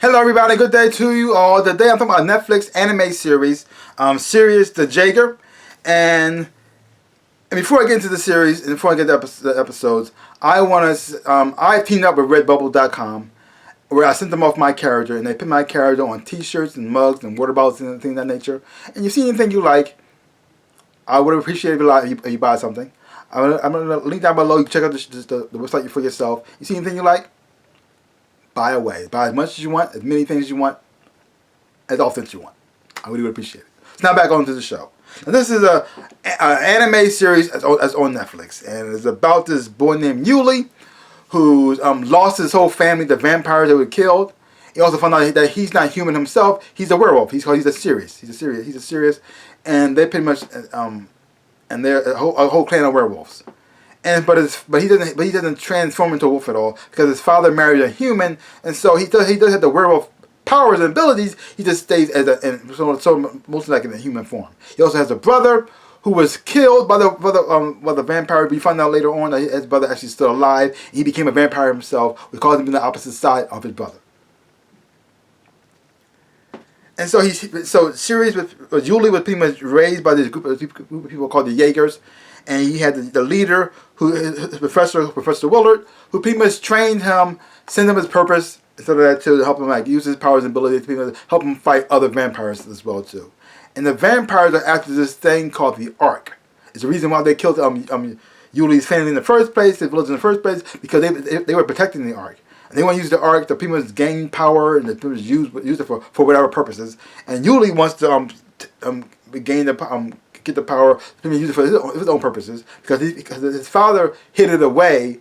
Hello everybody, good day to you all. Today I'm talking about a Netflix anime series, Sirius the Jaeger. And before I get into the series, and before I get to the episodes, I teamed up with Redbubble.com, where I sent them off my character, and they put my character on t-shirts and mugs and water bottles and things of that nature. And you see anything you like, I would appreciate it a lot if you buy something. I'm going to link down below. You can check out the website for yourself. You see anything you like, buy away. Buy as much as you want, as many things as you want, as often as you want. I really would appreciate it. So now back on to the show. And this is an anime series that's on Netflix. And it's about this boy named Yuli, who's lost his whole family, the vampires that were killed. He also found out that he's not human himself. He's a werewolf. He's a Sirius. He's a Sirius. And they pretty much, and they're a whole clan of werewolves. But he doesn't transform into a wolf at all, because his father married a human, and so he does have the werewolf powers and abilities. He just stays as mostly like in a human form. He also has a brother who was killed by the vampire. We find out later on that his brother actually still alive. He became a vampire himself, which caused him to be on the opposite side of his brother. And so Sirius Yuli was pretty much raised by this group of people called the Jaegers. And he had the leader, Professor Willard, who pretty much trained him, sent him his purpose, to help him use his powers and abilities to help him fight other vampires as well too. And the vampires are after this thing called the Ark. It's the reason why they killed Yuli's family in the first place, his village in the first place, because they were protecting the Ark. And they want to use the Ark to pretty much gain power and to use it for whatever purposes. And Yuli wants to get the power to use it for his own purposes, because his father hid it away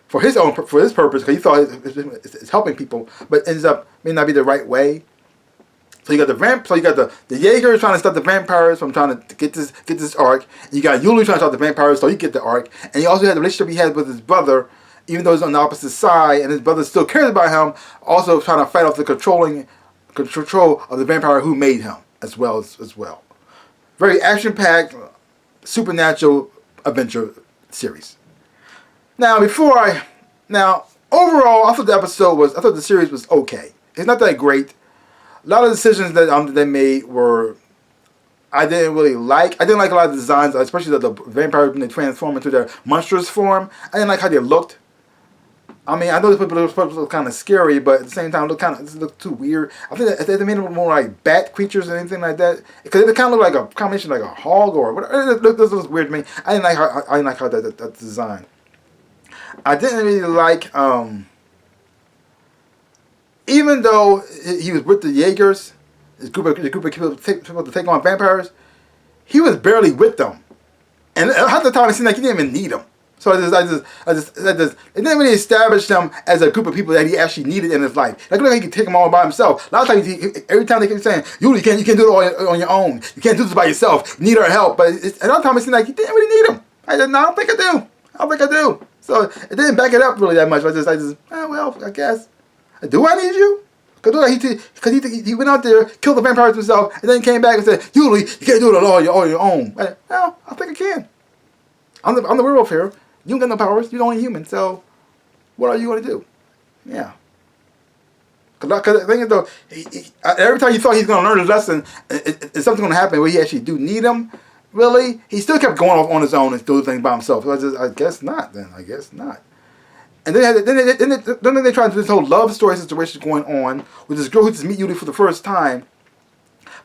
for his purpose, because he thought it's helping people, but ends up may not be the right way. So you got the Jaegers trying to stop the vampires from trying to get this Ark, and you got Yuli trying to stop the vampires so he get the Ark, and he also had the relationship he had with his brother, even though he's on the opposite side, and his brother still cares about him, also trying to fight off the control of the vampire who made him as well. Very action-packed, supernatural adventure series. Now, overall, I thought the series was okay. It's not that great. A lot of decisions that they made I didn't really like. I didn't like a lot of the designs, especially the vampires when they transform into their monstrous form. I didn't like how they looked. I mean, I know the people look kind of scary, but at the same time, look too weird. I think they made them more like bat creatures or anything like that, because they kind of look like a combination, like a hog or whatever. This was weird to me. I didn't like how that design. I didn't really like, even though he was with the Jaegers, this group of people to take on vampires, he was barely with them, and half the time it seemed like he didn't even need them. So it didn't really establish them as a group of people that he actually needed in his life. Like, look, he could take them all by himself. A lot of times, every time they keep saying, you can't do it all on your own. You can't do this by yourself. You need our help. But another time, it seemed like he didn't really need them. I don't think I do. So it didn't back it up really that much. I guess. Do I need you? Because he went out there, killed the vampires himself, and then came back and said, Yuli, you can't do it all on your own. Well, I think I can. I'm the werewolf here. You don't got no powers. You're only human. So, what are you going to do? Yeah. Because the thing is, though, every time you thought he's going to learn his lesson, it's something going to happen where he actually do need him. Really, he still kept going off on his own and doing things by himself. So I guess not. I guess not. And then they try to do this whole love story situation going on with this girl who just meet Yuli for the first time.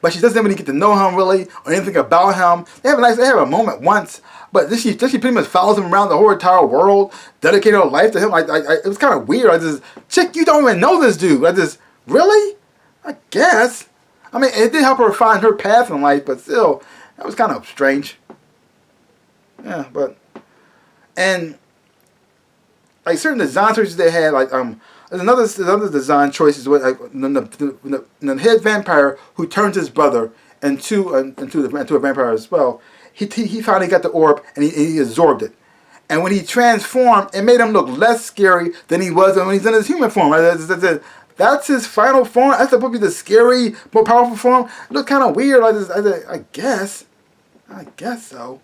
But she doesn't really get to know him really, or anything about him. They have a moment once, but then she pretty much follows him around the whole entire world, dedicated her life to him. It was kind of weird. Chick, you don't even know this dude. Really? I guess. I mean, it did help her find her path in life, but still, that was kind of strange. Yeah, and like certain design choices they had, there's another design choices with the head vampire who turns his brother into a vampire as well. He finally got the orb and he absorbed it, and when he transformed, it made him look less scary than he was when he's in his human form. That's his final form. That's supposed to be the scary, more powerful form. It looked kind of weird. I guess so.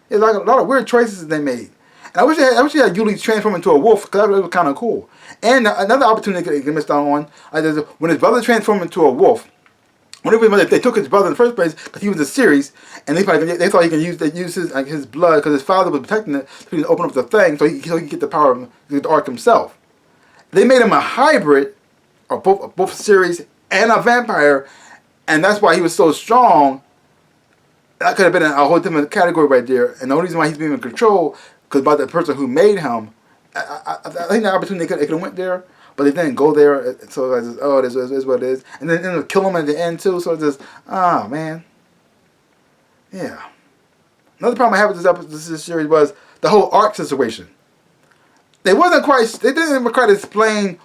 It's like a lot of weird choices they made. And I wish they had Yuli transform into a wolf, because that was kind of cool. And another opportunity they missed out on, when his brother transformed into a wolf. One of the they took his brother in the first place because he was a Sirius, and they thought he could use his blood because his father was protecting it, so he could open up the thing so he could get the power of the Ark himself. They made him a hybrid of both Sirius and a vampire, and that's why he was so strong. That could have been a whole different category right there. And the only reason why he's being in control because by the person who made him. I think the opportunity they could have went there. But they didn't go there, so I just, oh, this is what it is. And then they'll kill him at the end, too, so it's just, oh, man. Yeah. Another problem I have with this series was the whole Ark situation. They didn't quite explain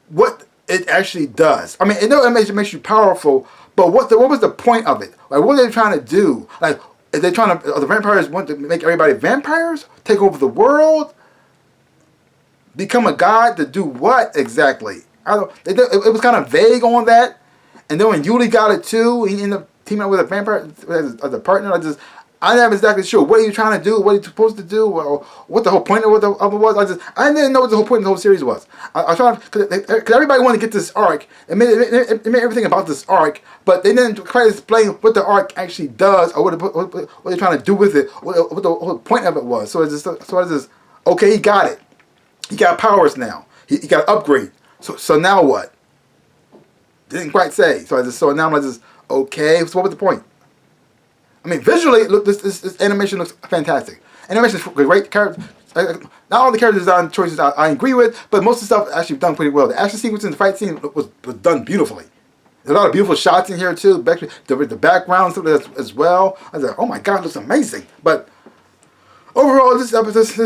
what it actually does. I mean, it makes you powerful, but what was the point of it? Like, what are they trying to do? Like, are the vampires want to make everybody vampires? Take over the world? Become a god to do what exactly? It was kind of vague on that. And then when Yuli got it too, he ended up teaming up with a vampire as a partner. I'm not exactly sure. What are you trying to do? What are you supposed to do? Or what the whole point of it was? I didn't know what the whole point of the whole series was. I was trying because everybody wanted to get this Ark. It made everything about this Ark, but they didn't quite explain what the Ark actually does or what they're trying to do with it. What the whole point of it was. So it's just okay. He got it. He got powers now. He got an upgrade. So now what? Didn't quite say. So now I'm just okay. So what was the point? I mean, visually, look, this animation looks fantastic. Animation is great. Characters, not all the character design choices I agree with, but most of the stuff actually done pretty well. The action sequence and the fight scene was done beautifully. There's a lot of beautiful shots in here too. The background as well. I was like, oh my god, it looks amazing. But overall, this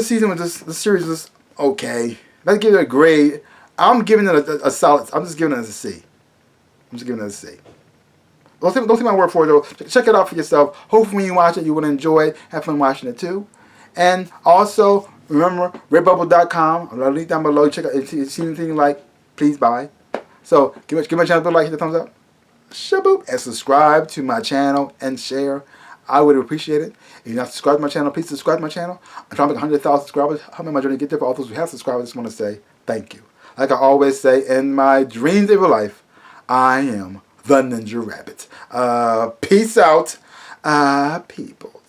season with this series was okay. Let's give it a grade. I'm giving it a solid. I'm just giving it a C. Don't take my word for it though. Check it out for yourself. Hopefully when you watch it, you will enjoy it. Have fun watching it too. And also, remember, redbubble.com. I'm going to link down below. Check out if you see anything you like, please buy. So, give my channel a big like, hit the thumbs up. Shaboop. And subscribe to my channel and share. I would appreciate it. If you're not subscribed to my channel, please subscribe to my channel. I'm trying to make 100,000 subscribers. Help me on my journey to get there. For all those who have subscribed, I just want to say thank you. Like I always say, in my dreams of life, I am the Ninja Rabbit. Peace out, people.